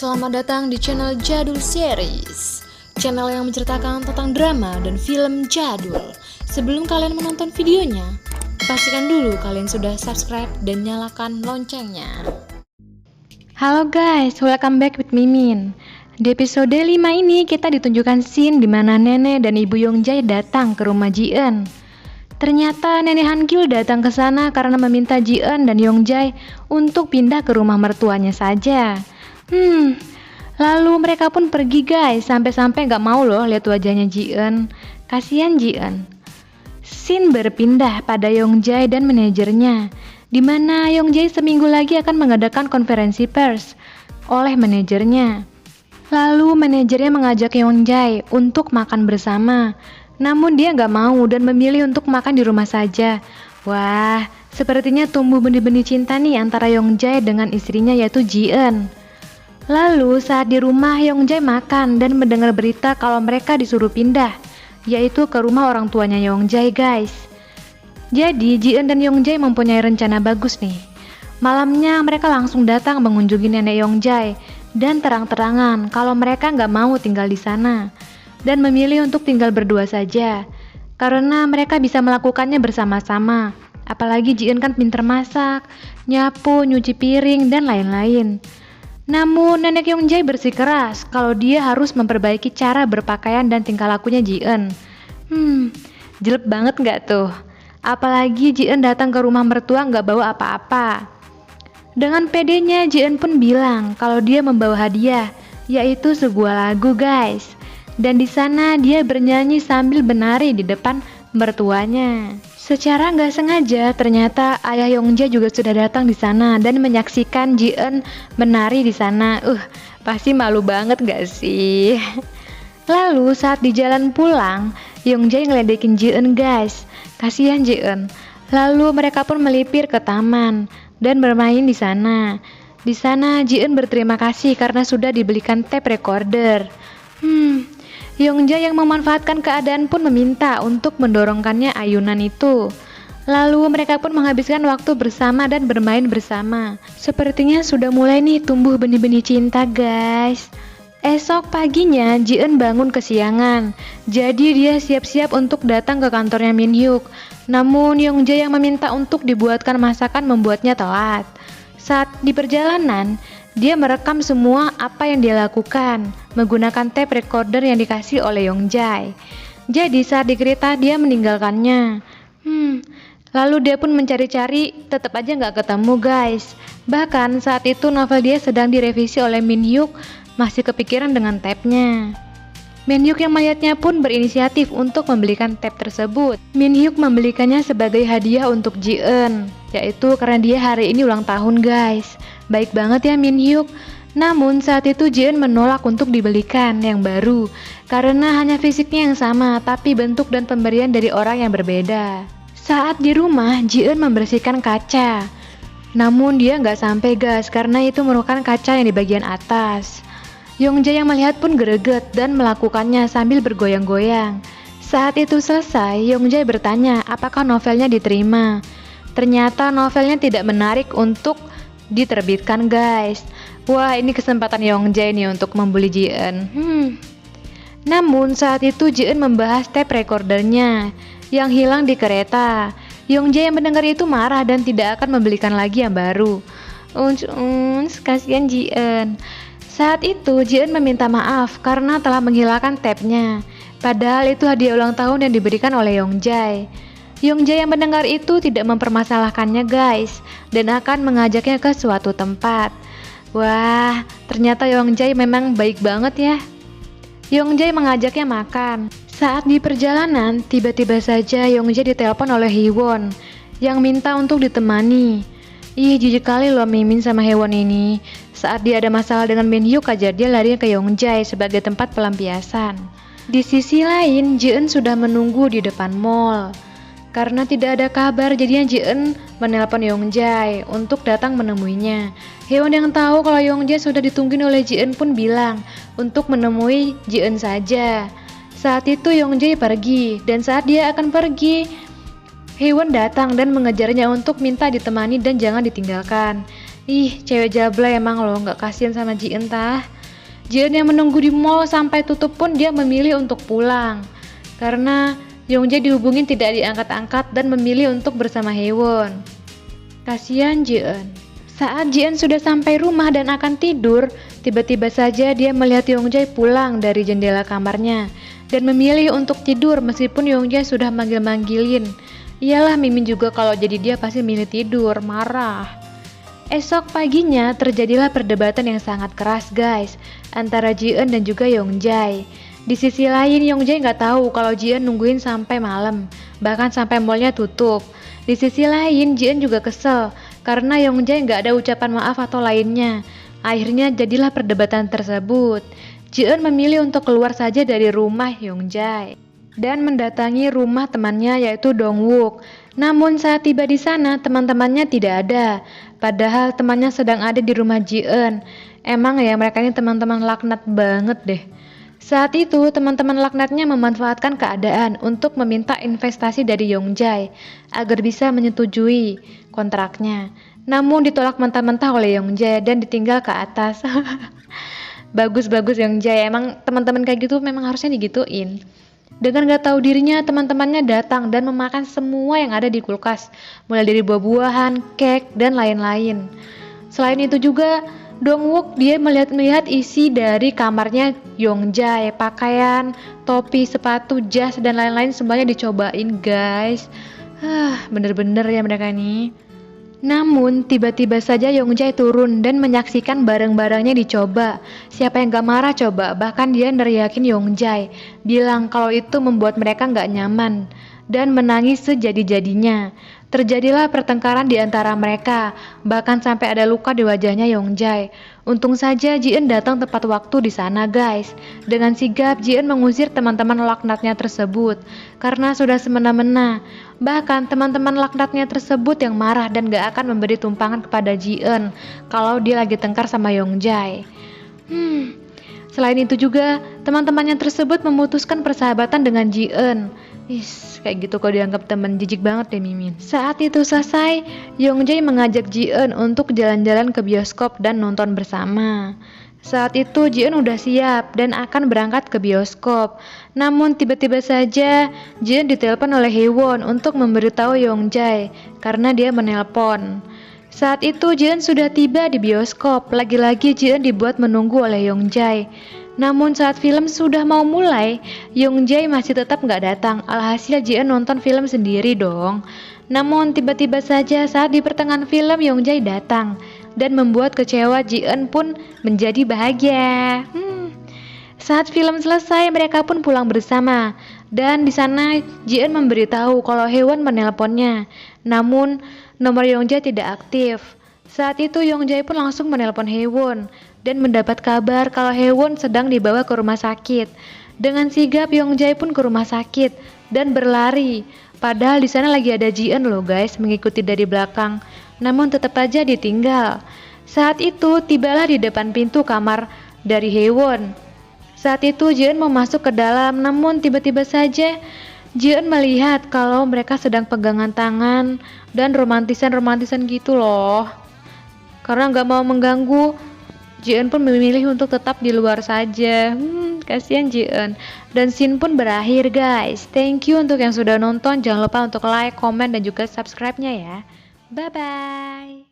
Selamat datang di channel Jadul Series, channel yang menceritakan tentang drama dan film jadul. Sebelum kalian menonton videonya, pastikan dulu kalian sudah subscribe dan nyalakan loncengnya. Halo guys, welcome back with Mimin. Di episode 5 ini kita ditunjukkan scene di mana nenek dan ibu Yongjae datang ke rumah Ji-eun. Ternyata nenek Han-gyul datang ke sana karena meminta Ji-eun dan Yongjae untuk pindah ke rumah mertuanya saja. Lalu mereka pun pergi guys, sampai-sampai gak mau loh lihat wajahnya Ji-eun. Kasihan Ji-eun. Scene berpindah pada Yongjae dan manajernya, di mana Yongjae seminggu lagi akan mengadakan konferensi pers oleh manajernya. Lalu manajernya mengajak Yongjae untuk makan bersama, namun dia gak mau dan memilih untuk makan di rumah saja. Wah, sepertinya tumbuh benih-benih cinta nih antara Yongjae dengan istrinya yaitu Ji-eun. Lalu saat di rumah Yongjae makan dan mendengar berita kalau mereka disuruh pindah, yaitu ke rumah orang tuanya Yongjae guys. Jadi Ji-eun dan Yongjae mempunyai rencana bagus nih. Malamnya mereka langsung datang mengunjungi nenek Yongjae dan terang-terangan kalau mereka nggak mau tinggal di sana dan memilih untuk tinggal berdua saja karena mereka bisa melakukannya bersama-sama. Apalagi Ji-eun kan pinter masak, nyapu, nyuci piring dan lain-lain. Namun nenek Yongjae bersikeras kalau dia harus memperbaiki cara berpakaian dan tingkah lakunya Ji-eun. Jelek banget nggak tuh? Apalagi Ji-eun datang ke rumah mertua nggak bawa apa-apa. Dengan pedenya Ji-eun pun bilang kalau dia membawa hadiah, yaitu sebuah lagu guys. Dan di sana dia bernyanyi sambil menari di depan mertuanya. Secara nggak sengaja ternyata ayah Yongjae juga sudah datang di sana dan menyaksikan Ji-eun menari di sana. Pasti malu banget nggak sih? Lalu saat di jalan pulang, Yongjae ngeledekin Ji-eun guys. Kasihan Ji-eun. Lalu mereka pun melipir ke taman dan bermain di sana. Di sana Ji-eun berterima kasih karena sudah dibelikan tape recorder. Yongjae yang memanfaatkan keadaan pun meminta untuk mendorongkannya ayunan itu. Lalu mereka pun menghabiskan waktu bersama dan bermain bersama. Sepertinya sudah mulai nih tumbuh benih-benih cinta guys. Esok paginya Ji-eun bangun kesiangan. Jadi dia siap-siap untuk datang ke kantornya Min Hyuk. Namun Yongjae yang meminta untuk dibuatkan masakan membuatnya telat. Saat di perjalanan, dia merekam semua apa yang dia lakukan menggunakan tape recorder yang dikasih oleh Yongjae. Jadi saat di kereta dia meninggalkannya. Lalu dia pun mencari-cari, tetap aja nggak ketemu guys. Bahkan saat itu novel dia sedang direvisi oleh Min Hyuk, masih kepikiran dengan tape-nya. Min Hyuk yang melihatnya pun berinisiatif untuk membelikan tape tersebut. Min Hyuk membelikannya sebagai hadiah untuk Ji-eun, yaitu karena dia hari ini ulang tahun guys. Baik banget ya Min Hyuk. Namun saat itu Ji-eun menolak untuk dibelikan yang baru karena hanya fisiknya yang sama tapi bentuk dan pemberian dari orang yang berbeda. Saat di rumah Ji-eun membersihkan kaca, namun dia nggak sampai gas karena itu merupakan kaca yang di bagian atas. Yongjae yang melihat pun greget dan melakukannya sambil bergoyang-goyang. Saat itu selesai, Yongjae bertanya apakah novelnya diterima. Ternyata novelnya tidak menarik untuk diterbitkan guys. Wah, ini kesempatan Yongjae nih untuk membuli Ji-eun. Namun saat itu Ji-eun membahas tape recordernya yang hilang di kereta. Yongjae yang mendengar itu marah dan tidak akan membelikan lagi yang baru. Kasihan Ji-eun. Saat itu Ji-eun meminta maaf karena telah menghilangkan tape-nya. Padahal itu hadiah ulang tahun yang diberikan oleh Yongjae. Yongjae yang mendengar itu tidak mempermasalahkannya guys dan akan mengajaknya ke suatu tempat. Wah, ternyata Yongjae memang baik banget ya. Yongjae mengajaknya makan. Saat di perjalanan, tiba-tiba saja Yongjae ditelepon oleh Hee-won yang minta untuk ditemani. Jijik kali loh Mimin sama Hee-won ini. Saat dia ada masalah dengan Min Hyuk aja dia lari ke Yongjae sebagai tempat pelampiasan. Di sisi lain, Ji-eun sudah menunggu di depan mall. Karena tidak ada kabar, jadinya Ji-eun menelpon Yongjae untuk datang menemuinya. Hee-won yang tahu kalau Yongjae sudah ditungguin oleh Ji-eun pun bilang untuk menemui Ji-eun saja. Saat itu Yongjae pergi, dan saat dia akan pergi, Hee-won datang dan mengejarnya untuk minta ditemani dan jangan ditinggalkan. Ih, cewek jablay emang loh, nggak kasihan sama Ji entah. Jian yang menunggu di mall sampai tutup pun dia memilih untuk pulang. Karena Yongjae dihubungin tidak diangkat-angkat dan memilih untuk bersama Haewon. Kasihan Jian. Saat Jian sudah sampai rumah dan akan tidur, tiba-tiba saja dia melihat Yongjae pulang dari jendela kamarnya dan memilih untuk tidur meskipun Yongjae sudah manggil-manggilin. Iyalah Mimin juga kalau jadi dia pasti milih tidur, marah. Esok paginya terjadilah perdebatan yang sangat keras guys antara Jian dan juga Yongjae. Di sisi lain Yongjae nggak tahu kalau Jian nungguin sampai malam, bahkan sampai mallnya tutup. Di sisi lain Jian juga kesel karena Yongjae nggak ada ucapan maaf atau lainnya. Akhirnya jadilah perdebatan tersebut. Jian memilih untuk keluar saja dari rumah Yongjae dan mendatangi rumah temannya yaitu Dongwook. Namun saat tiba di sana teman-temannya tidak ada. Padahal temannya sedang ada di rumah Jian. Emang ya mereka ini teman-teman laknat banget deh. Saat itu teman-teman laknatnya memanfaatkan keadaan untuk meminta investasi dari Yongjae agar bisa menyetujui kontraknya. Namun ditolak mentah-mentah oleh Yongjae dan ditinggal ke atas. Bagus-bagus Yongjae, emang teman-teman kayak gitu memang harusnya digituin. Dengan gak tahu dirinya teman-temannya datang dan memakan semua yang ada di kulkas, mulai dari buah-buahan, cake, dan lain-lain. Selain itu juga Dongwook dia melihat isi dari kamarnya Yongjae, pakaian, topi, sepatu, jas, dan lain-lain semuanya dicobain guys. Bener-bener ya mereka ini. Namun tiba-tiba saja Yongjae turun dan menyaksikan barang-barangnya dicoba. Siapa yang gak marah coba? Bahkan dia neriakin Yongjae, bilang kalau itu membuat mereka gak nyaman dan menangis sejadi-jadinya. Terjadilah pertengkaran di antara mereka, bahkan sampai ada luka di wajahnya Yongjae. Untung saja Jian datang tepat waktu di sana guys. Dengan sigap Jian mengusir teman-teman laknatnya tersebut karena sudah semena-mena. Bahkan teman-teman laknatnya tersebut yang marah dan gak akan memberi tumpangan kepada Jian kalau dia lagi tengkar sama Yongjae. Selain itu juga teman-temannya tersebut memutuskan persahabatan dengan Jian. Kayak gitu kok dianggap teman, jijik banget deh Mimin. Saat itu selesai, Yongjae mengajak Jian untuk jalan-jalan ke bioskop dan nonton bersama. Saat itu Jian udah siap dan akan berangkat ke bioskop. Namun tiba-tiba saja Jian ditelepon oleh Haewon untuk memberitahu Yongjae karena dia menelpon. Saat itu Jian sudah tiba di bioskop. Lagi-lagi Jian dibuat menunggu oleh Yongjae. Namun saat film sudah mau mulai, Yongjae masih tetap nggak datang. Alhasil Jian nonton film sendiri dong. Namun tiba-tiba saja saat di pertengahan film Yongjae datang dan membuat kecewa Jian pun menjadi bahagia. Saat film selesai mereka pun pulang bersama dan di sana Jian memberitahu kalau Haewon menelponnya. Namun nomor Yongjae tidak aktif. Saat itu Yongjae pun langsung menelpon Haewon dan mendapat kabar kalau Haewon sedang dibawa ke rumah sakit. Dengan sigap Yongjae pun ke rumah sakit dan berlari. Padahal di sana lagi ada Jian loh guys mengikuti dari belakang. Namun tetap aja ditinggal. Saat itu tibalah di depan pintu kamar dari Haewon. Saat itu Jian mau masuk ke dalam, namun tiba-tiba saja Jian melihat kalau mereka sedang pegangan tangan dan romantisan gitu loh. Karena gak mau mengganggu, Jian pun memilih untuk tetap di luar saja. Kasihan Jian. Dan scene pun berakhir guys. Thank you untuk yang sudah nonton. Jangan lupa untuk like, komen, dan juga subscribe-nya ya. Bye-bye.